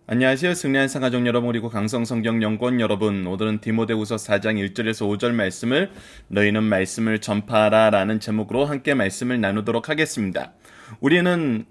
안녕하세요. 승리한 상가족 여러분 그리고 강성성경연구원 여러분, 오늘은 디모데후서 4장 1절에서 5절 말씀을 너희는 말씀을 전파하라 라는 제목으로 함께 말씀을 나누도록 하겠습니다. 우리는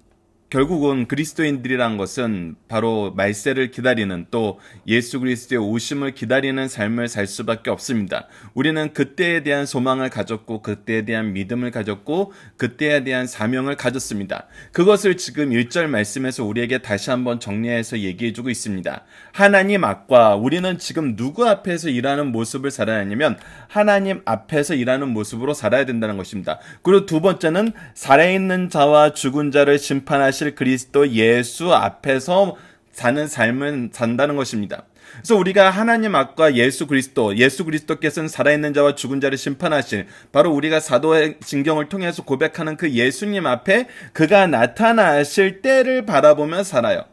결국은 그리스도인들이란 것은 바로 말세를 기다리는, 또 예수 그리스도의 오심을 기다리는 삶을 살 수밖에 없습니다. 우리는 그때에 대한 소망을 가졌고, 그때에 대한 믿음을 가졌고, 그때에 대한 사명을 가졌습니다. 그것을 지금 1절 말씀에서 우리에게 다시 한번 정리해서 얘기해주고 있습니다. 하나님 앞과, 우리는 지금 누구 앞에서 일하는 모습을 살아야 하냐면 하나님 앞에서 일하는 모습으로 살아야 된다는 것입니다. 그리고 두 번째는 살아있는 자와 죽은 자를 심판하실 그리스도 예수 앞에서 사는 삶을 산다는 것입니다. 그래서 우리가 하나님 앞과 예수 그리스도께서는 살아있는 자와 죽은 자를 심판하실, 바로 우리가 사도의 진경을 통해서 고백하는 그 예수님 앞에 그가 나타나실 때를 바라보며 살아요.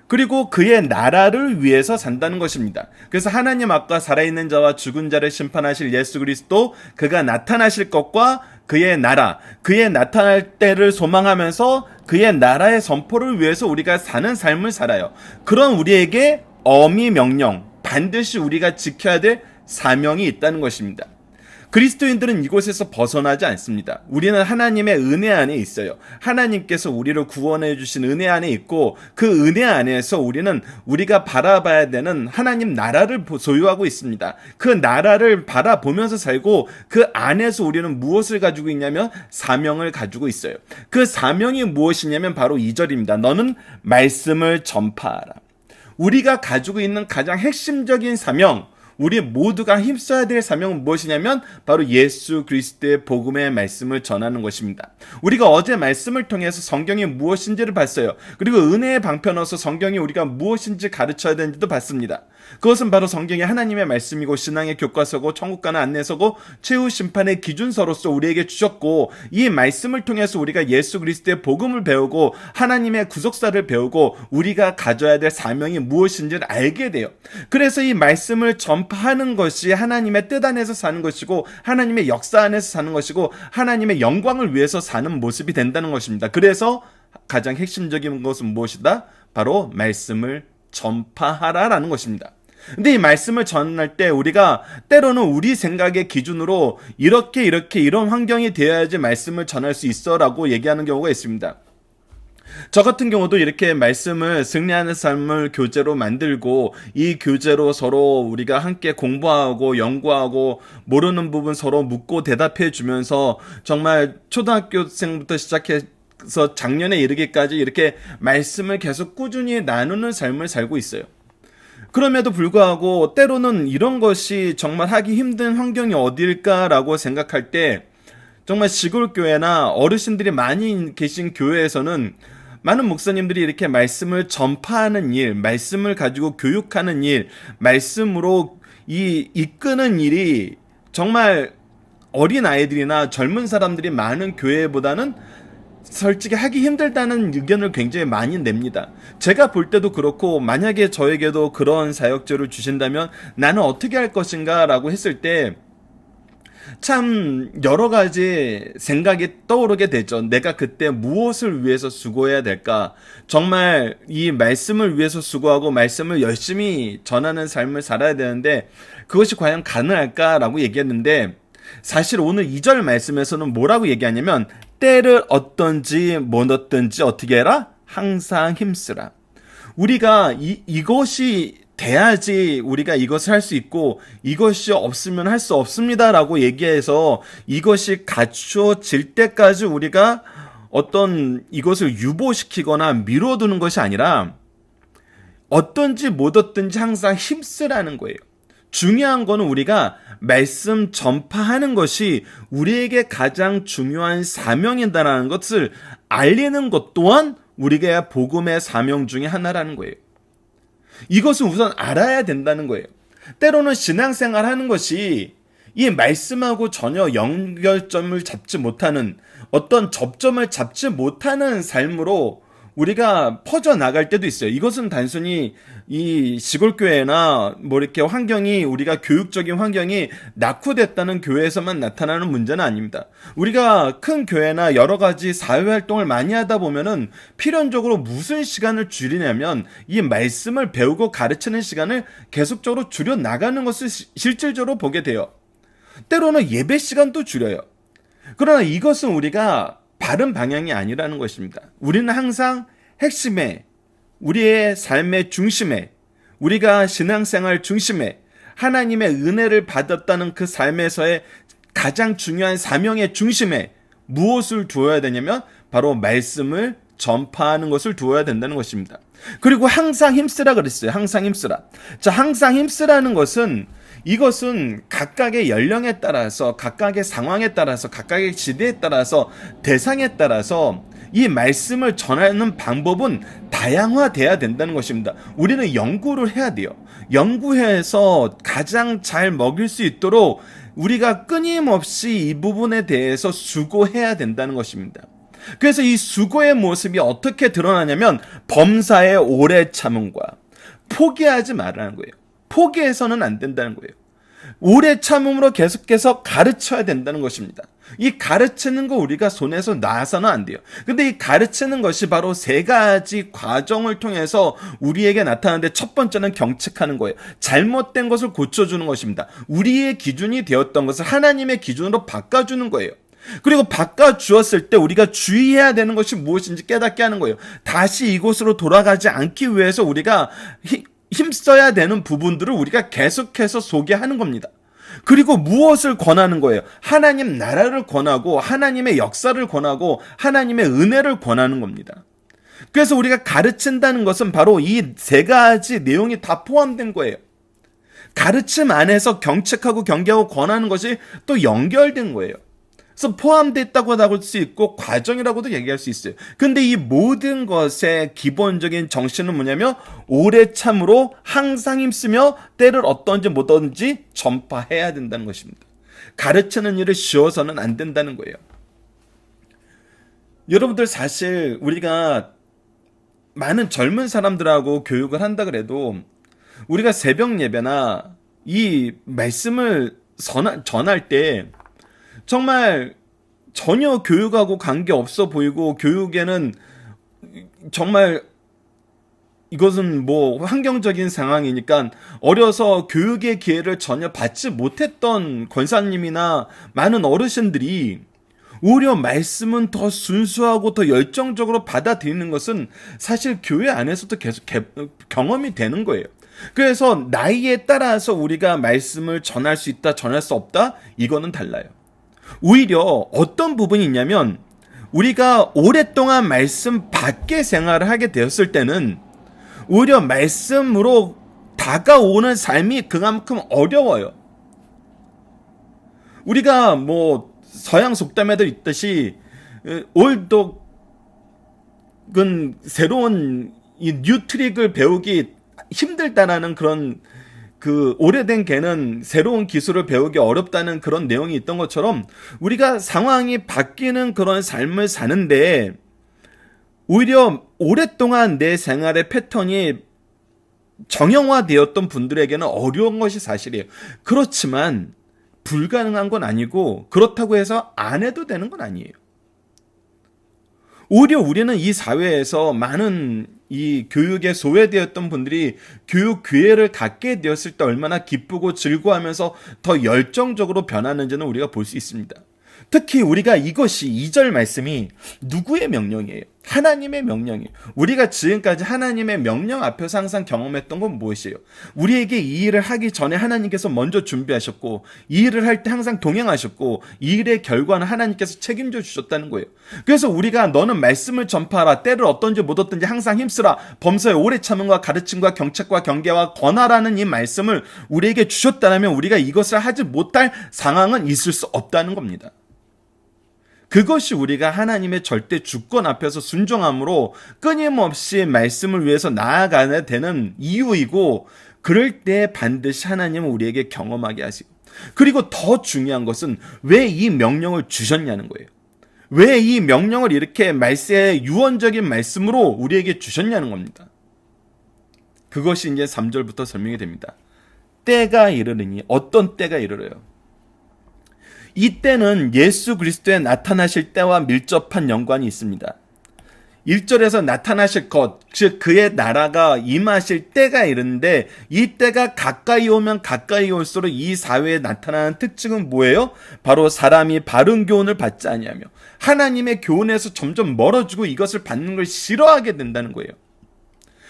그리고 그의 나라를 위해서 산다는 것입니다. 그래서 하나님 앞과 살아있는 자와 죽은 자를 심판하실 예수 그리스도, 그가 나타나실 것과 그의 나라, 그의 나타날 때를 소망하면서 그의 나라의 선포를 위해서 우리가 사는 삶을 살아요. 그런 우리에게 어미 명령, 반드시 우리가 지켜야 될 사명이 있다는 것입니다. 그리스도인들은 이곳에서 벗어나지 않습니다. 우리는 하나님의 은혜 안에 있어요. 하나님께서 우리를 구원해 주신 은혜 안에 있고, 그 은혜 안에서 우리가 바라봐야 되는 하나님 나라를 소유하고 있습니다. 그 나라를 바라보면서 살고, 그 안에서 우리는 무엇을 가지고 있냐면 사명을 가지고 있어요. 그 사명이 무엇이냐면 바로 2절입니다. 너는 말씀을 전파하라. 우리가 가지고 있는 가장 핵심적인 사명, 우리 모두가 힘써야 될 사명은 무엇이냐면 바로 예수 그리스도의 복음의 말씀을 전하는 것입니다. 우리가 어제 말씀을 통해서 성경이 무엇인지를 봤어요. 그리고 은혜의 방편으로서 성경이 우리가 무엇인지 가르쳐야 되는지도 봤습니다. 그것은 바로 성경이 하나님의 말씀이고, 신앙의 교과서고, 천국 가는 안내서고, 최후 심판의 기준서로서 우리에게 주셨고, 이 말씀을 통해서 우리가 예수 그리스도의 복음을 배우고 하나님의 구속사를 배우고 우리가 가져야 될 사명이 무엇인지를 알게 돼요. 그래서 이 말씀을 전파하는 것이 하나님의 뜻 안에서 사는 것이고, 하나님의 역사 안에서 사는 것이고, 하나님의 영광을 위해서 사는 모습이 된다는 것입니다. 그래서 가장 핵심적인 것은 무엇이다? 바로 말씀을 전파하라라는 것입니다. 근데 이 말씀을 전할 때 우리가 때로는 우리 생각의 기준으로 이런 환경이 되어야지 말씀을 전할 수 있어 라고 얘기하는 경우가 있습니다. 저 같은 경우도 이렇게 말씀을 승리하는 삶을 교재로 만들고, 이 교재로 서로 우리가 함께 공부하고 연구하고, 모르는 부분 서로 묻고 대답해 주면서 정말 초등학교생부터 시작해서 작년에 이르기까지 이렇게 말씀을 계속 꾸준히 나누는 삶을 살고 있어요. 그럼에도 불구하고 때로는 이런 것이 정말 하기 힘든 환경이 어딜까라고 생각할 때, 정말 시골 교회나 어르신들이 많이 계신 교회에서는 많은 목사님들이 이렇게 말씀을 전파하는 일, 말씀을 가지고 교육하는 일, 말씀으로 이끄는 일이 정말 어린 아이들이나 젊은 사람들이 많은 교회보다는 솔직히 하기 힘들다는 의견을 굉장히 많이 냅니다. 제가 볼 때도 그렇고, 만약에 저에게도 그런 사역제를 주신다면 나는 어떻게 할 것인가 라고 했을 때 참 여러 가지 생각이 떠오르게 되죠. 내가 그때 무엇을 위해서 수고해야 될까? 정말 이 말씀을 위해서 수고하고 말씀을 열심히 전하는 삶을 살아야 되는데 그것이 과연 가능할까라고 얘기했는데, 사실 오늘 2절 말씀에서는 뭐라고 얘기하냐면 때를 얻든지 못 얻든지 어떻게 해라? 항상 힘쓰라. 우리가 이것이 돼야지 우리가 이것을 할 수 있고, 이것이 없으면 할 수 없습니다 라고 얘기해서 이것이 갖추어질 때까지 우리가 어떤 이것을 유보시키거나 미뤄두는 것이 아니라 어떤지 못 얻든지 항상 힘쓰라는 거예요. 중요한 거는 우리가 말씀 전파하는 것이 우리에게 가장 중요한 사명이다라는 것을 알리는 것 또한 우리가 복음의 사명 중에 하나라는 거예요. 이것은 우선 알아야 된다는 거예요. 때로는 신앙생활 하는 것이 이 말씀하고 전혀 연결점을 잡지 못하는, 어떤 접점을 잡지 못하는 삶으로 우리가 퍼져나갈 때도 있어요. 이것은 단순히 이 시골교회나 뭐 이렇게 환경이, 우리가 교육적인 환경이 낙후됐다는 교회에서만 나타나는 문제는 아닙니다. 우리가 큰 교회나 여러 가지 사회활동을 많이 하다 보면은 필연적으로 무슨 시간을 줄이냐면 이 말씀을 배우고 가르치는 시간을 계속적으로 줄여나가는 것을 실질적으로 보게 돼요. 때로는 예배 시간도 줄여요. 그러나 이것은 우리가 바른 방향이 아니라는 것입니다. 우리는 항상 핵심에, 우리의 삶의 중심에, 우리가 신앙생활 중심에 하나님의 은혜를 받았다는 그 삶에서의 가장 중요한 사명의 중심에 무엇을 두어야 되냐면 바로 말씀을 전파하는 것을 두어야 된다는 것입니다. 그리고 항상 힘쓰라 그랬어요. 항상 힘쓰라. 자, 항상 힘쓰라는 것은, 이것은 각각의 연령에 따라서, 각각의 상황에 따라서, 각각의 시대에 따라서, 대상에 따라서 이 말씀을 전하는 방법은 다양화돼야 된다는 것입니다. 우리는 연구를 해야 돼요. 연구해서 가장 잘 먹일 수 있도록 우리가 끊임없이 이 부분에 대해서 수고해야 된다는 것입니다. 그래서 이 수고의 모습이 어떻게 드러나냐면 범사의 오래 참음과 포기하지 말라는 거예요. 포기해서는 안 된다는 거예요. 오래 참음으로 계속해서 가르쳐야 된다는 것입니다. 이 가르치는 거 우리가 손에서 놔서는 안 돼요. 근데 이 가르치는 것이 바로 세 가지 과정을 통해서 우리에게 나타나는데, 첫 번째는 경책하는 거예요. 잘못된 것을 고쳐주는 것입니다. 우리의 기준이 되었던 것을 하나님의 기준으로 바꿔주는 거예요. 그리고 바꿔주었을 때 우리가 주의해야 되는 것이 무엇인지 깨닫게 하는 거예요. 다시 이곳으로 돌아가지 않기 위해서 우리가 힘써야 되는 부분들을 우리가 계속해서 소개하는 겁니다. 그리고 무엇을 권하는 거예요? 하나님 나라를 권하고, 하나님의 역사를 권하고, 하나님의 은혜를 권하는 겁니다. 그래서 우리가 가르친다는 것은 바로 이 세 가지 내용이 다 포함된 거예요. 가르침 안에서 경책하고 경계하고 권하는 것이 또 연결된 거예요. 그래서 포함됐다고 할 수 있고 과정이라고도 얘기할 수 있어요. 근데 이 모든 것의 기본적인 정신은 뭐냐면 오래 참으로 항상 힘쓰며 때를 어떤지 못하든지 전파해야 된다는 것입니다. 가르치는 일을 쉬어서는 안 된다는 거예요. 여러분들, 사실 우리가 많은 젊은 사람들하고 교육을 한다 그래도 우리가 새벽 예배나 이 말씀을 전할 때 정말 전혀 교육하고 관계없어 보이고, 교육에는 정말 이것은 뭐 환경적인 상황이니까 어려서 교육의 기회를 전혀 받지 못했던 권사님이나 많은 어르신들이 오히려 말씀은 더 순수하고 더 열정적으로 받아들이는 것은 사실 교회 안에서도 계속 경험이 되는 거예요. 그래서 나이에 따라서 우리가 말씀을 전할 수 있다, 전할 수 없다, 이거는 달라요. 오히려 어떤 부분이 있냐면, 우리가 오랫동안 말씀 밖에 생활을 하게 되었을 때는 오히려 말씀으로 다가오는 삶이 그만큼 어려워요. 우리가 뭐 서양 속담에도 있듯이 올독은 새로운 이 뉴트릭을 배우기 힘들다라는 그런, 그 오래된 개는 새로운 기술을 배우기 어렵다는 그런 내용이 있던 것처럼, 우리가 상황이 바뀌는 그런 삶을 사는데 오히려 오랫동안 내 생활의 패턴이 정형화되었던 분들에게는 어려운 것이 사실이에요. 그렇지만 불가능한 건 아니고, 그렇다고 해서 안 해도 되는 건 아니에요. 오히려 우리는 이 사회에서 많은 이 교육에 소외되었던 분들이 교육 기회를 갖게 되었을 때 얼마나 기쁘고 즐거워하면서 더 열정적으로 변하는지는 우리가 볼 수 있습니다. 특히 우리가 이것이 2절 말씀이 누구의 명령이에요? 하나님의 명령이에요. 우리가 지금까지 하나님의 명령 앞에서 항상 경험했던 건 무엇이에요? 우리에게 이 일을 하기 전에 하나님께서 먼저 준비하셨고, 이 일을 할 때 항상 동행하셨고, 이 일의 결과는 하나님께서 책임져 주셨다는 거예요. 그래서 우리가 너는 말씀을 전파하라, 때를 어떤지 못 얻든지 항상 힘쓰라, 범사에 오래 참음과 가르침과 경책과 경계와 권하라는 이 말씀을 우리에게 주셨다면 우리가 이것을 하지 못할 상황은 있을 수 없다는 겁니다. 그것이 우리가 하나님의 절대 주권 앞에서 순종함으로 끊임없이 말씀을 위해서 나아가야 되는 이유이고, 그럴 때 반드시 하나님은 우리에게 경험하게 하시고, 그리고 더 중요한 것은 왜 이 명령을 주셨냐는 거예요. 왜 이 명령을 이렇게 말세의 유언적인 말씀으로 우리에게 주셨냐는 겁니다. 그것이 이제 3절부터 설명이 됩니다. 때가 이르르니, 어떤 때가 이르러요? 이 때는 예수 그리스도의 나타나실 때와 밀접한 연관이 있습니다. 1절에서 나타나실 것, 즉 그의 나라가 임하실 때가 이르는데, 이 때가 가까이 오면 가까이 올수록 이 사회에 나타나는 특징은 뭐예요? 바로 사람이 바른 교훈을 받지 아니하며 하나님의 교훈에서 점점 멀어지고 이것을 받는 걸 싫어하게 된다는 거예요.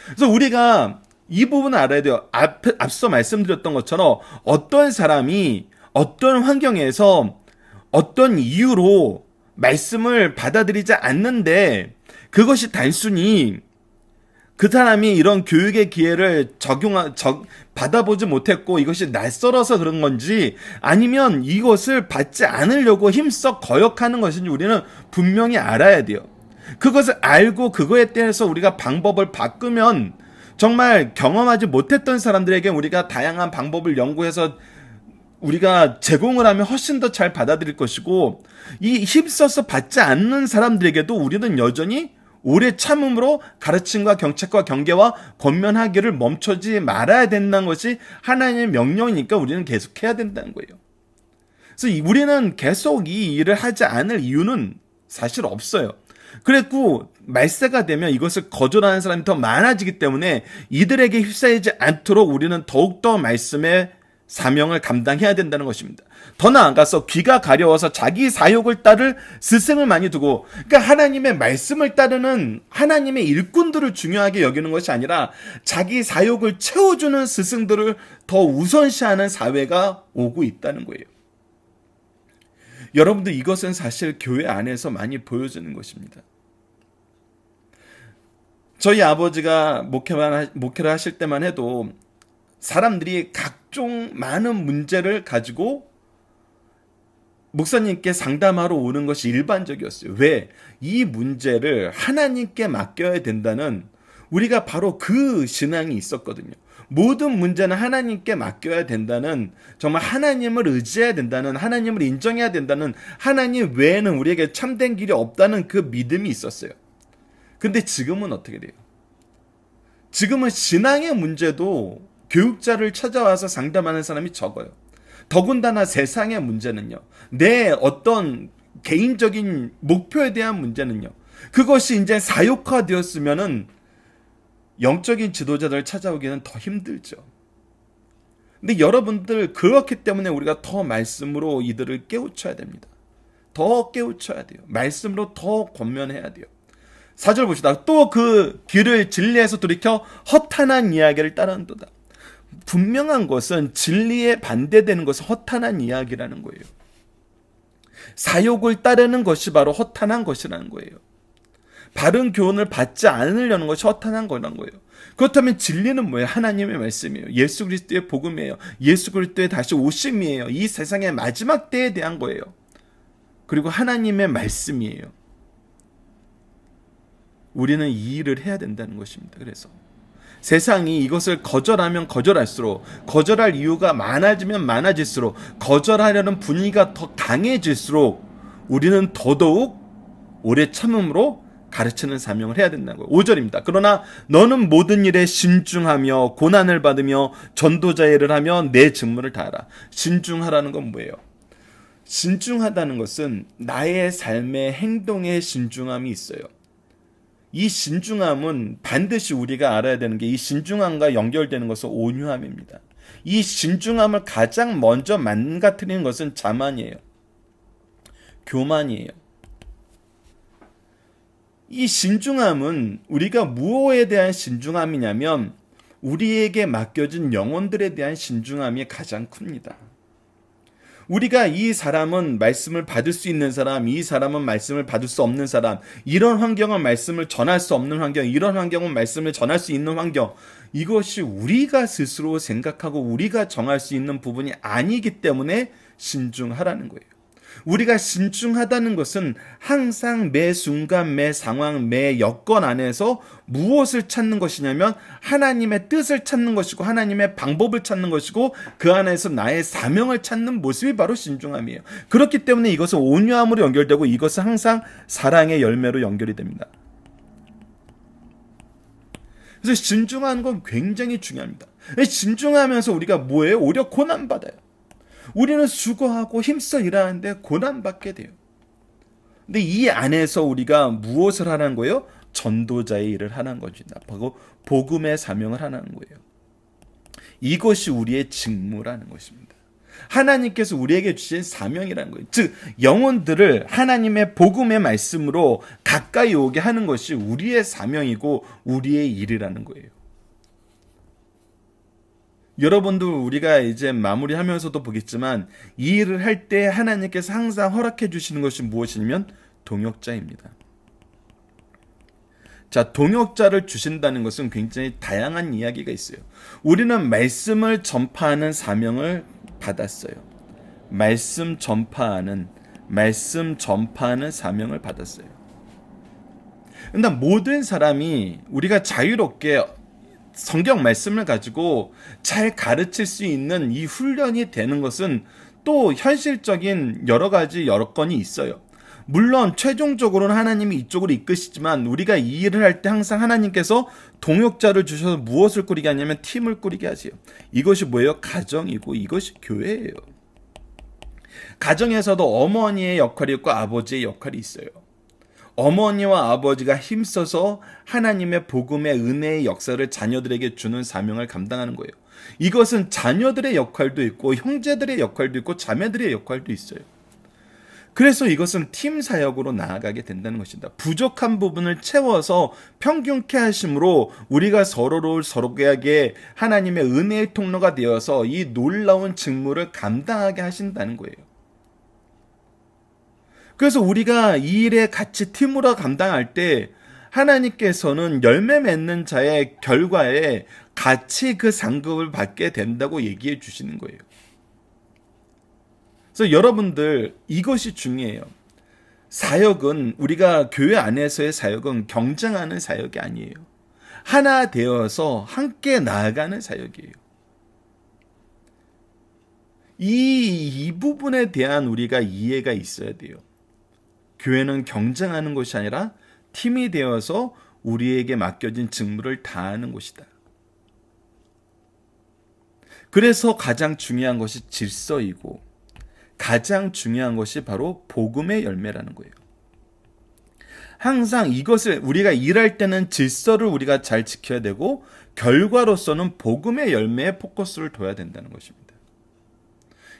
그래서 우리가 이 부분을 알아야 돼요. 앞서 말씀드렸던 것처럼 어떤 사람이 어떤 환경에서 어떤 이유로 말씀을 받아들이지 않는데, 그것이 단순히 그 사람이 이런 교육의 기회를 받아보지 못했고 이것이 낯설어서 그런 건지, 아니면 이것을 받지 않으려고 힘써 거역하는 것인지 우리는 분명히 알아야 돼요. 그것을 알고 그거에 대해서 우리가 방법을 바꾸면, 정말 경험하지 못했던 사람들에게 우리가 다양한 방법을 연구해서 우리가 제공을 하면 훨씬 더 잘 받아들일 것이고, 이 힘써서 받지 않는 사람들에게도 우리는 여전히 오래 참음으로 가르침과 경책과 경계와 권면하기를 멈추지 말아야 된다는 것이 하나님의 명령이니까 우리는 계속해야 된다는 거예요. 그래서 우리는 계속 이 일을 하지 않을 이유는 사실 없어요. 그랬고 말세가 되면 이것을 거절하는 사람이 더 많아지기 때문에 이들에게 휩싸이지 않도록 우리는 더욱더 말씀의 사명을 감당해야 된다는 것입니다. 더 나아가서 귀가 가려워서 자기 사욕을 따를 스승을 많이 두고, 그러니까 하나님의 말씀을 따르는 하나님의 일꾼들을 중요하게 여기는 것이 아니라 자기 사욕을 채워주는 스승들을 더 우선시하는 사회가 오고 있다는 거예요. 여러분들, 이것은 사실 교회 안에서 많이 보여지는 것입니다. 저희 아버지가 목회를 하실 때만 해도 사람들이 각종 많은 문제를 가지고 목사님께 상담하러 오는 것이 일반적이었어요. 왜? 이 문제를 하나님께 맡겨야 된다는, 우리가 바로 그 신앙이 있었거든요. 모든 문제는 하나님께 맡겨야 된다는, 정말 하나님을 의지해야 된다는, 하나님을 인정해야 된다는, 하나님 외에는 우리에게 참된 길이 없다는 그 믿음이 있었어요. 근데 지금은 어떻게 돼요? 지금은 신앙의 문제도 교육자를 찾아와서 상담하는 사람이 적어요. 더군다나 세상의 문제는요, 내 어떤 개인적인 목표에 대한 문제는요, 그것이 이제 사육화되었으면은 영적인 지도자들을 찾아오기는 더 힘들죠. 근데 여러분들, 그렇기 때문에 우리가 더 말씀으로 이들을 깨우쳐야 됩니다. 더 깨우쳐야 돼요. 말씀으로 더 권면해야 돼요. 4절 보시다. 또 그 길을 진리에서 돌이켜 허탄한 이야기를 따르는도다. 분명한 것은 진리에 반대되는 것은 허탄한 이야기라는 거예요. 사욕을 따르는 것이 바로 허탄한 것이라는 거예요. 바른 교훈을 받지 않으려는 것이 허탄한 거라는 거예요. 그렇다면 진리는 뭐예요? 하나님의 말씀이에요. 예수 그리스도의 복음이에요. 예수 그리스도의 다시 오심이에요. 이 세상의 마지막 때에 대한 거예요. 그리고 하나님의 말씀이에요. 우리는 이 일을 해야 된다는 것입니다. 그래서 세상이 이것을 거절하면 거절할수록, 거절할 이유가 많아지면 많아질수록, 거절하려는 분위기가 더 강해질수록 우리는 더더욱 오래 참음으로 가르치는 사명을 해야 된다는 거예요. 5절입니다. 그러나 너는 모든 일에 신중하며 고난을 받으며 전도자의 일을 하며 내 직무를 다하라. 신중하라는 건 뭐예요? 신중하다는 것은 나의 삶의 행동에 신중함이 있어요. 이 신중함은 반드시 우리가 알아야 되는 게, 이 신중함과 연결되는 것은 온유함입니다. 이 신중함을 가장 먼저 망가뜨리는 것은 자만이에요. 교만이에요. 이 신중함은 우리가 무엇에 대한 신중함이냐면 우리에게 맡겨진 영혼들에 대한 신중함이 가장 큽니다. 우리가 이 사람은 말씀을 받을 수 있는 사람, 이 사람은 말씀을 받을 수 없는 사람, 이런 환경은 말씀을 전할 수 없는 환경, 이런 환경은 말씀을 전할 수 있는 환경, 이것이 우리가 스스로 생각하고 우리가 정할 수 있는 부분이 아니기 때문에 신중하라는 거예요. 우리가 신중하다는 것은 항상 매 순간, 매 상황, 매 여건 안에서 무엇을 찾는 것이냐면 하나님의 뜻을 찾는 것이고 하나님의 방법을 찾는 것이고 그 안에서 나의 사명을 찾는 모습이 바로 신중함이에요. 그렇기 때문에 이것은 온유함으로 연결되고 이것은 항상 사랑의 열매로 연결이 됩니다. 그래서 진중한 건 굉장히 중요합니다. 진중하면서 우리가 뭐예요? 오히려 고난받아요. 우리는 수고하고 힘써 일하는데 고난받게 돼요. 근데 이 안에서 우리가 무엇을 하는 거예요? 전도자의 일을 하는 것이다. 복음의 사명을 하는 거예요. 이것이 우리의 직무라는 것입니다. 하나님께서 우리에게 주신 사명이라는 거예요. 즉 영혼들을 하나님의 복음의 말씀으로 가까이 오게 하는 것이 우리의 사명이고 우리의 일이라는 거예요. 여러분들 우리가 이제 마무리하면서도 보겠지만 이 일을 할 때 하나님께서 항상 허락해 주시는 것이 무엇이냐면 동역자입니다. 자, 동역자를 주신다는 것은 굉장히 다양한 이야기가 있어요. 우리는 말씀을 전파하는 사명을 받았어요. 말씀 전파하는 사명을 받았어요. 근데 모든 사람이 우리가 자유롭게 성경 말씀을 가지고 잘 가르칠 수 있는 이 훈련이 되는 것은 또 현실적인 여러 가지 여건이 있어요. 물론 최종적으로는 하나님이 이쪽으로 이끄시지만 우리가 이 일을 할 때 항상 하나님께서 동역자를 주셔서 무엇을 꾸리게 하냐면 팀을 꾸리게 하세요. 이것이 뭐예요? 가정이고 이것이 교회예요. 가정에서도 어머니의 역할이 있고 아버지의 역할이 있어요. 어머니와 아버지가 힘써서 하나님의 복음의 은혜의 역사를 자녀들에게 주는 사명을 감당하는 거예요. 이것은 자녀들의 역할도 있고 형제들의 역할도 있고 자매들의 역할도 있어요. 그래서 이것은 팀 사역으로 나아가게 된다는 것입니다. 부족한 부분을 채워서 평균케 하심으로 우리가 서로에게 하나님의 은혜의 통로가 되어서 이 놀라운 직무를 감당하게 하신다는 거예요. 그래서 우리가 이 일에 같이 팀으로 감당할 때 하나님께서는 열매 맺는 자의 결과에 같이 그 상급을 받게 된다고 얘기해 주시는 거예요. 그래서 여러분들 이것이 중요해요. 사역은 우리가 교회 안에서의 사역은 경쟁하는 사역이 아니에요. 하나 되어서 함께 나아가는 사역이에요. 이 부분에 대한 우리가 이해가 있어야 돼요. 교회는 경쟁하는 것이 아니라 팀이 되어서 우리에게 맡겨진 직무를 다하는 곳이다. 그래서 가장 중요한 것이 질서이고 가장 중요한 것이 바로 복음의 열매라는 거예요. 항상 이것을 우리가 일할 때는 질서를 우리가 잘 지켜야 되고 결과로서는 복음의 열매에 포커스를 둬야 된다는 것입니다.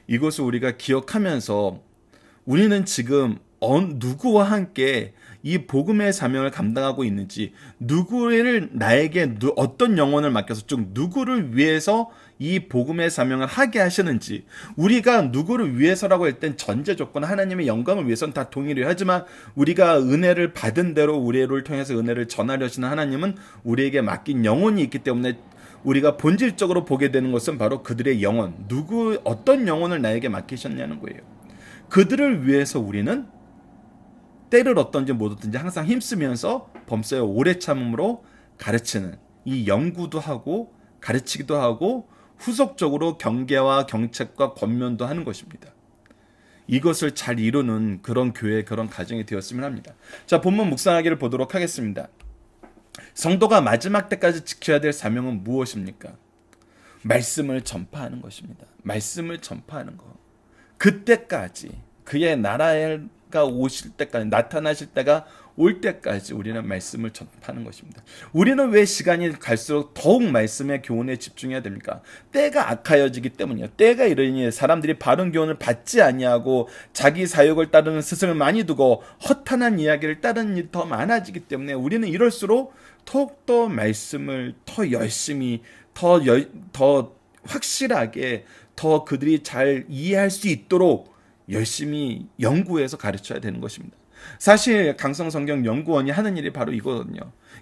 이것을 우리가 기억하면서 우리는 지금 누구와 함께 이 복음의 사명을 감당하고 있는지, 누구를 나에게 어떤 영혼을 맡겨서 쭉 누구를 위해서 이 복음의 사명을 하게 하시는지, 우리가 누구를 위해서라고 할 땐 전제 조건 하나님의 영광을 위해서는 다 동의를 하지만 우리가 은혜를 받은 대로 우리를 통해서 은혜를 전하려 하시는 하나님은 우리에게 맡긴 영혼이 있기 때문에 우리가 본질적으로 보게 되는 것은 바로 그들의 영혼, 어떤 영혼을 나에게 맡기셨냐는 거예요. 그들을 위해서 우리는 때를 얻든지 못 얻든지 항상 힘쓰면서 범사에 오래 참음으로 가르치는, 이 연구도 하고 가르치기도 하고 후속적으로 경계와 경책과 권면도 하는 것입니다. 이것을 잘 이루는 그런 교회, 그런 가정이 되었으면 합니다. 자, 본문 묵상하기를 보도록 하겠습니다. 성도가 마지막 때까지 지켜야 될 사명은 무엇입니까? 말씀을 전파하는 것입니다. 말씀을 전파하는 것. 그때까지 그의 나라가 오실 때까지, 나타나실 때가 올 때까지 우리는 말씀을 전파하는 것입니다. 우리는 왜 시간이 갈수록 더욱 말씀의 교훈에 집중해야 됩니까? 때가 악하여지기 때문이에요. 때가 이르니 사람들이 바른 교훈을 받지 아니하고 자기 사욕을 따르는 스승을 많이 두고 허탄한 이야기를 따르는 일이 더 많아지기 때문에 우리는 이럴수록 더욱더 말씀을 더 열심히, 더 확실하게, 더 그들이 잘 이해할 수 있도록 열심히 연구해서 가르쳐야 되는 것입니다. 사실 강성성경연구원이 하는 일이 바로 이거거든요.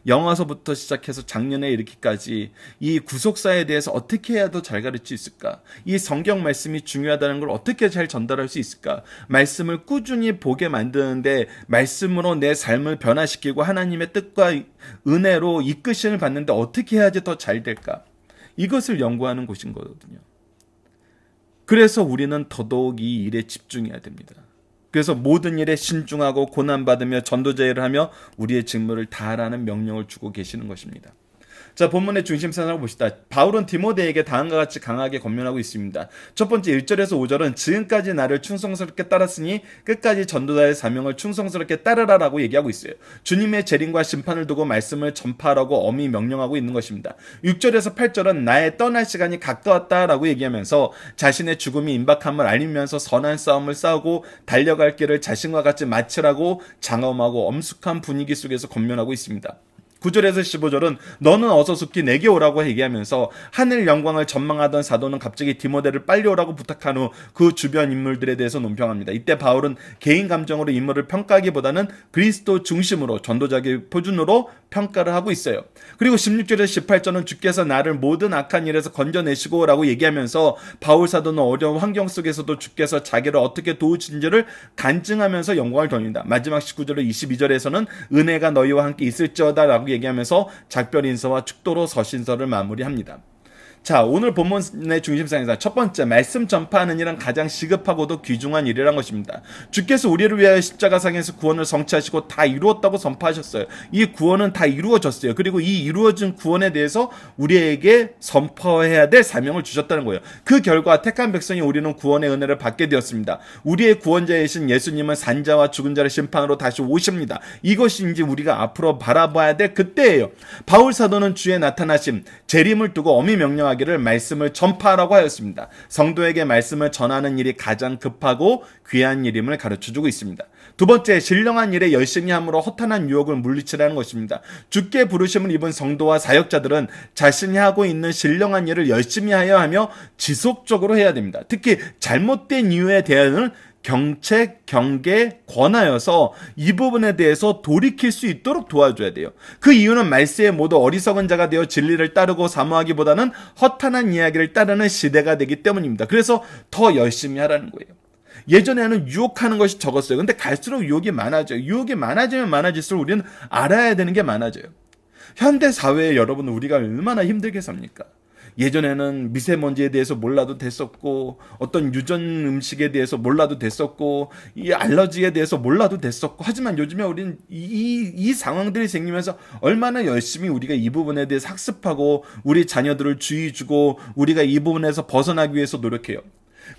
영화서부터 시작해서 작년에 이르기까지 이 구속사에 대해서 어떻게 해야 더 잘 가르칠 수 있을까? 이 성경 말씀이 중요하다는 걸 어떻게 잘 전달할 수 있을까? 말씀을 꾸준히 보게 만드는데 말씀으로 내 삶을 변화시키고 하나님의 뜻과 은혜로 이끄심을 받는데 어떻게 해야지 더 잘 될까? 이것을 연구하는 곳인 거거든요. 그래서 우리는 더더욱 이 일에 집중해야 됩니다. 그래서 모든 일에 신중하고 고난받으며 전도자 일을 하며 우리의 직무를 다하라는 명령을 주고 계시는 것입니다. 자, 본문의 중심선을 봅시다. 바울은 디모데에게 다음과 같이 강하게 권면하고 있습니다. 첫 번째 1절에서 5절은 지금까지 나를 충성스럽게 따랐으니 끝까지 전도자의 사명을 충성스럽게 따르라라고 얘기하고 있어요. 주님의 재림과 심판을 두고 말씀을 전파하라고 엄히 명령하고 있는 것입니다. 6절에서 8절은 나의 떠날 시간이 가까웠다라고 얘기하면서 자신의 죽음이 임박함을 알리면서 선한 싸움을 싸우고 달려갈 길을 자신과 같이 마치라고 장엄하고 엄숙한 분위기 속에서 권면하고 있습니다. 9절에서 15절은 너는 어서 속히 내게 오라고 얘기하면서 하늘 영광을 전망하던 사도는 갑자기 디모데를 빨리 오라고 부탁한 후 그 주변 인물들에 대해서 논평합니다. 이때 바울은 개인 감정으로 인물을 평가하기보다는 그리스도 중심으로 전도자의 표준으로 평가를 하고 있어요. 그리고 16절에서 18절은 주께서 나를 모든 악한 일에서 건져내시고 라고 얘기하면서 바울 사도는 어려운 환경 속에서도 주께서 자기를 어떻게 도우신지를 간증하면서 영광을 돌립니다. 마지막 19절로 22절에서는 은혜가 너희와 함께 있을지어다 라고 얘기하면서 작별 인사와 축도로 서신서를 마무리합니다. 자, 오늘 본문의 중심상에서 첫 번째, 말씀 전파하는 일은 가장 시급하고도 귀중한 일이란 것입니다. 주께서 우리를 위하여 십자가상에서 구원을 성취하시고 다 이루었다고 선포하셨어요. 이 구원은 다 이루어졌어요. 그리고 이 이루어진 구원에 대해서 우리에게 선포해야 될 사명을 주셨다는 거예요. 그 결과 택한 백성이 우리는 구원의 은혜를 받게 되었습니다. 우리의 구원자이신 예수님은 산자와 죽은 자를 심판으로 다시 오십니다. 이것이 이제 우리가 앞으로 바라봐야 될 그때예요. 바울 사도는 주의 나타나심, 재림을 두고 엄히 명령하기를 말씀을 전파하라고 하였습니다. 성도에게 말씀을 전하는 일이 가장 급하고 귀한 일임을 가르쳐주고 있습니다. 두 번째, 신령한 일에 열심히 함으로 허탄한 유혹을 물리치라는 것입니다. 주께 부르심을 입은 성도와 사역자들은 자신이 하고 있는 신령한 일을 열심히 하며 지속적으로 해야 됩니다. 특히 잘못된 이유에 대한 경책, 경계, 권하여서 이 부분에 대해서 돌이킬 수 있도록 도와줘야 돼요. 그 이유는 말세에 모두 어리석은 자가 되어 진리를 따르고 사모하기보다는 허탄한 이야기를 따르는 시대가 되기 때문입니다. 그래서 더 열심히 하라는 거예요. 예전에는 유혹하는 것이 적었어요. 근데 갈수록 유혹이 많아져요. 유혹이 많아지면 많아질수록 우리는 알아야 되는 게 많아져요. 현대 사회에 여러분 우리가 얼마나 힘들게 삽니까? 예전에는 미세먼지에 대해서 몰라도 됐었고 어떤 유전 음식에 대해서 몰라도 됐었고 이 알러지에 대해서 몰라도 됐었고 하지만 요즘에 우리는 이 상황들이 생기면서 얼마나 열심히 우리가 이 부분에 대해서 학습하고 우리 자녀들을 주의 주고 우리가 이 부분에서 벗어나기 위해서 노력해요.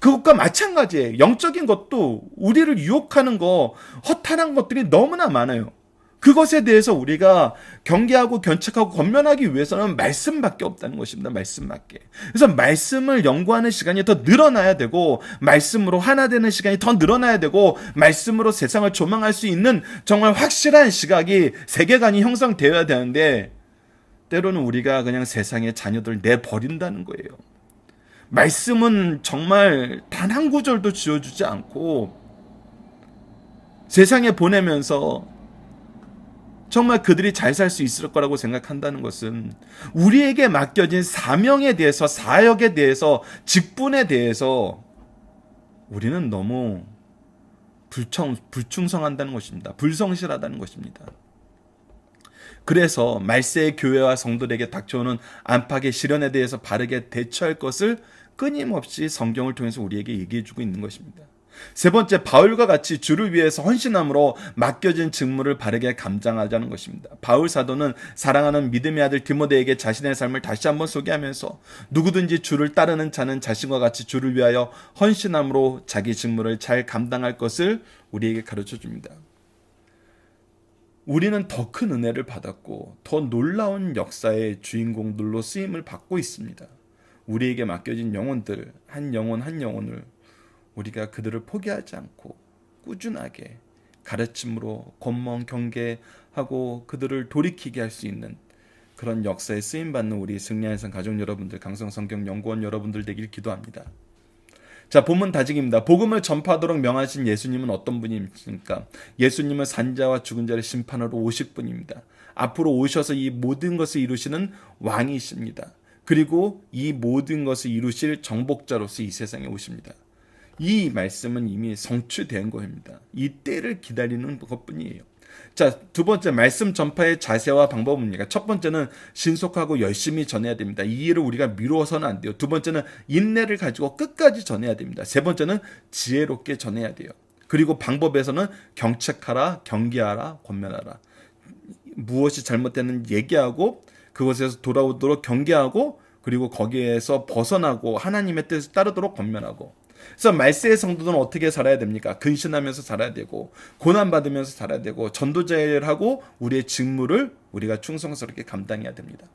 그것과 마찬가지예요. 영적인 것도 우리를 유혹하는 거 허탄한 것들이 너무나 많아요. 그것에 대해서 우리가 경계하고 견책하고 권면하기 위해서는 말씀밖에 없다는 것입니다. 말씀밖에. 그래서 말씀을 연구하는 시간이 더 늘어나야 되고 말씀으로 하나 되는 시간이 더 늘어나야 되고 말씀으로 세상을 조망할 수 있는 정말 확실한 시각이 세계관이 형성되어야 되는데 때로는 우리가 그냥 세상에 자녀들 내버린다는 거예요. 말씀은 정말 단 한 구절도 지어주지 않고 세상에 보내면서 정말 그들이 잘 살 수 있을 거라고 생각한다는 것은 우리에게 맡겨진 사명에 대해서, 사역에 대해서, 직분에 대해서 우리는 너무 불충성한다는 것입니다. 불성실하다는 것입니다. 그래서 말세의 교회와 성도들에게 닥쳐오는 안팎의 시련에 대해서 바르게 대처할 것을 끊임없이 성경을 통해서 우리에게 얘기해주고 있는 것입니다. 세 번째, 바울과 같이 주를 위해서 헌신함으로 맡겨진 직무를 바르게 감당하자는 것입니다. 바울 사도는 사랑하는 믿음의 아들 디모데에게 자신의 삶을 다시 한번 소개하면서 누구든지 주를 따르는 자는 자신과 같이 주를 위하여 헌신함으로 자기 직무를 잘 감당할 것을 우리에게 가르쳐 줍니다. 우리는 더 큰 은혜를 받았고 더 놀라운 역사의 주인공들로 쓰임을 받고 있습니다. 우리에게 맡겨진 영혼들, 한 영혼 한 영혼을 우리가 그들을 포기하지 않고 꾸준하게 가르침으로 권멍 경계하고 그들을 돌이키게 할 수 있는 그런 역사에 쓰임받는 우리 승리한산 가족 여러분들, 강성성경 연구원 여러분들 되길 기도합니다. 자, 본문 다짐입니다. 복음을 전파하도록 명하신 예수님은 어떤 분입니까? 예수님은 산자와 죽은 자를 심판하러 오실 분입니다. 앞으로 오셔서 이 모든 것을 이루시는 왕이십니다. 그리고 이 모든 것을 이루실 정복자로서 이 세상에 오십니다. 이 말씀은 이미 성취된 것입니다. 이 때를 기다리는 것뿐이에요. 자, 두 번째, 말씀 전파의 자세와 방법은 뭡니까? 첫 번째는 신속하고 열심히 전해야 됩니다. 이 일을 우리가 미루어서는 안 돼요. 두 번째는 인내를 가지고 끝까지 전해야 됩니다. 세 번째는 지혜롭게 전해야 돼요. 그리고 방법에서는 경책하라, 경계하라, 권면하라. 무엇이 잘못되는 얘기하고 그것에서 돌아오도록 경계하고 그리고 거기에서 벗어나고 하나님의 뜻을 따르도록 권면하고. 그래서 말세의 성도들은 어떻게 살아야 됩니까? 근신하면서 살아야 되고 고난받으면서 살아야 되고 전도자를 하고 우리의 직무를 우리가 충성스럽게 감당해야 됩니다.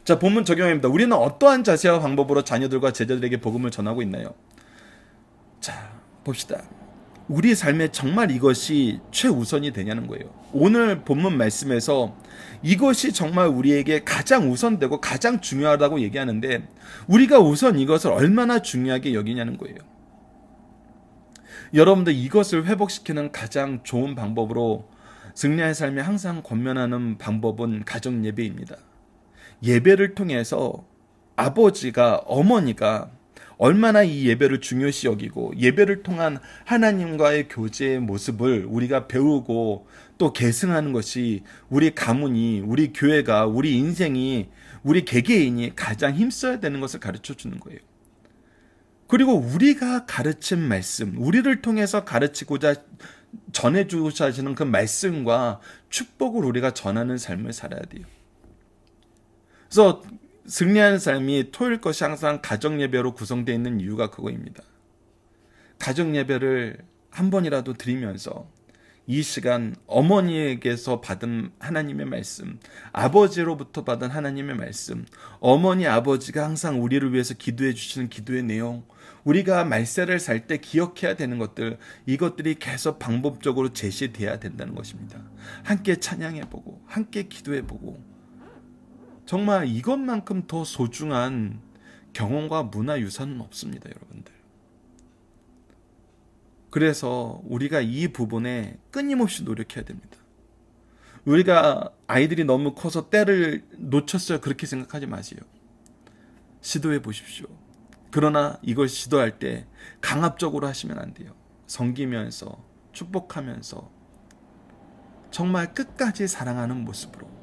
자, 본문 적용입니다. 우리는 어떠한 자세와 방법으로 자녀들과 제자들에게 복음을 전하고 있나요? 자, 봅시다. 우리 삶에 정말 이것이 최우선이 되냐는 거예요. 오늘 본문 말씀에서 이것이 정말 우리에게 가장 우선되고 가장 중요하다고 얘기하는데 우리가 우선 이것을 얼마나 중요하게 여기냐는 거예요. 여러분들 이것을 회복시키는 가장 좋은 방법으로 승리의 삶에 항상 권면하는 방법은 가정 예배입니다. 예배를 통해서 아버지가 어머니가 얼마나 이 예배를 중요시 여기고 예배를 통한 하나님과의 교제의 모습을 우리가 배우고 또 계승하는 것이 우리 가문이, 우리 교회가, 우리 인생이, 우리 개개인이 가장 힘써야 되는 것을 가르쳐 주는 거예요. 그리고 우리가 가르친 말씀, 우리를 통해서 가르치고자 전해주고자 하시는 그 말씀과 축복을 우리가 전하는 삶을 살아야 돼요. 그래서 승리하는 삶이 토요일 것이 항상 가정예배로 구성되어 있는 이유가 그거입니다. 가정예배를 한 번이라도 드리면서 이 시간 어머니에게서 받은 하나님의 말씀, 아버지로부터 받은 하나님의 말씀, 어머니 아버지가 항상 우리를 위해서 기도해 주시는 기도의 내용, 우리가 말세를 살 때 기억해야 되는 것들, 이것들이 계속 방법적으로 제시돼야 된다는 것입니다. 함께 찬양해보고 함께 기도해보고 정말 이것만큼 더 소중한 경험과 문화유산은 없습니다, 여러분들. 그래서 우리가 이 부분에 끊임없이 노력해야 됩니다. 우리가 아이들이 너무 커서 때를 놓쳤어요, 그렇게 생각하지 마세요. 시도해 보십시오. 그러나 이걸 시도할 때 강압적으로 하시면 안 돼요. 섬기면서 축복하면서 정말 끝까지 사랑하는 모습으로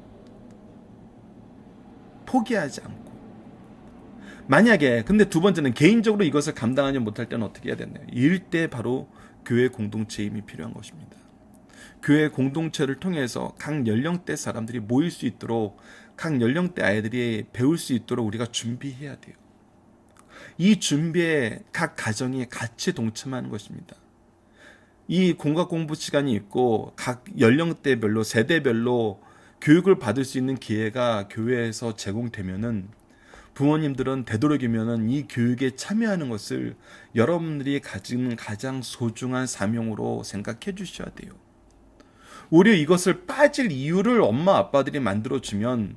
포기하지 않고. 만약에 근데 두 번째는 개인적으로 이것을 감당하지 못할 때는 어떻게 해야 되나요? 이럴 때 바로 교회 공동체의 힘이 필요한 것입니다. 교회 공동체를 통해서 각 연령대 사람들이 모일 수 있도록, 각 연령대 아이들이 배울 수 있도록 우리가 준비해야 돼요. 이 준비에 각 가정이 같이 동참하는 것입니다. 이 공각 공부 시간이 있고 각 연령대별로 세대별로 교육을 받을 수 있는 기회가 교회에서 제공되면은 부모님들은 되도록이면은 이 교육에 참여하는 것을 여러분들이 가진 가장 소중한 사명으로 생각해 주셔야 돼요. 오히려 이것을 빠질 이유를 엄마 아빠들이 만들어주면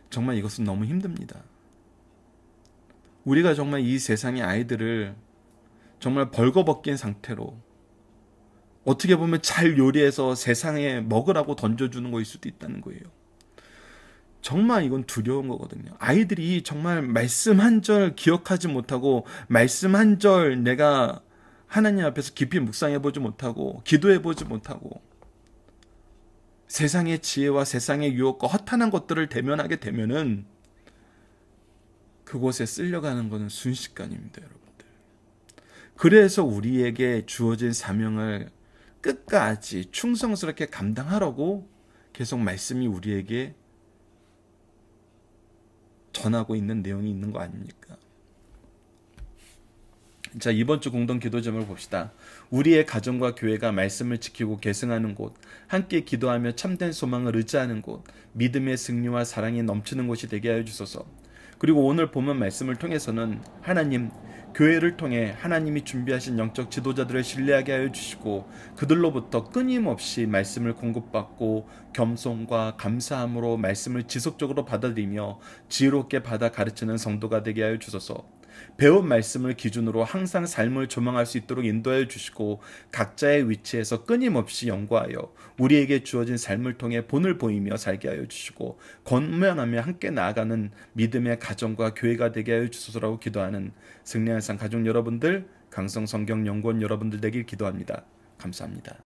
정말 이것은 너무 힘듭니다. 우리가 정말 이 세상의 아이들을 정말 벌거벗긴 상태로 어떻게 보면 잘 요리해서 세상에 먹으라고 던져주는 것일 수도 있다는 거예요. 정말 이건 두려운 거거든요. 아이들이 정말 말씀 한 절 기억하지 못하고 말씀 한 절 내가 하나님 앞에서 깊이 묵상해보지 못하고 기도해보지 못하고 세상의 지혜와 세상의 유혹과 허탄한 것들을 대면하게 되면은 그곳에 쓸려가는 것은 순식간입니다, 여러분들. 그래서 우리에게 주어진 사명을 끝까지 충성스럽게 감당하라고 계속 말씀이 우리에게 전하고 있는 내용이 있는 거 아닙니까? 자, 이번 주 공동 기도 제목을 봅시다. 우리의 가정과 교회가 말씀을 지키고 계승하는 곳, 함께 기도하며 참된 소망을 의지하는 곳, 믿음의 승리와 사랑이 넘치는 곳이 되게 하여 주소서. 그리고 오늘 본문 말씀을 통해서는 하나님, 교회를 통해 하나님이 준비하신 영적 지도자들을 신뢰하게 하여 주시고 그들로부터 끊임없이 말씀을 공급받고 겸손과 감사함으로 말씀을 지속적으로 받아들이며 지혜롭게 받아 가르치는 성도가 되게 하여 주소서. 배운 말씀을 기준으로 항상 삶을 조망할 수 있도록 인도하여 주시고 각자의 위치에서 끊임없이 연구하여 우리에게 주어진 삶을 통해 본을 보이며 살게 하여 주시고 권면하며 함께 나아가는 믿음의 가정과 교회가 되게 하여 주소서라고 기도하는 승리한상 가족 여러분들, 강성성경연구원 여러분들 되길 기도합니다. 감사합니다.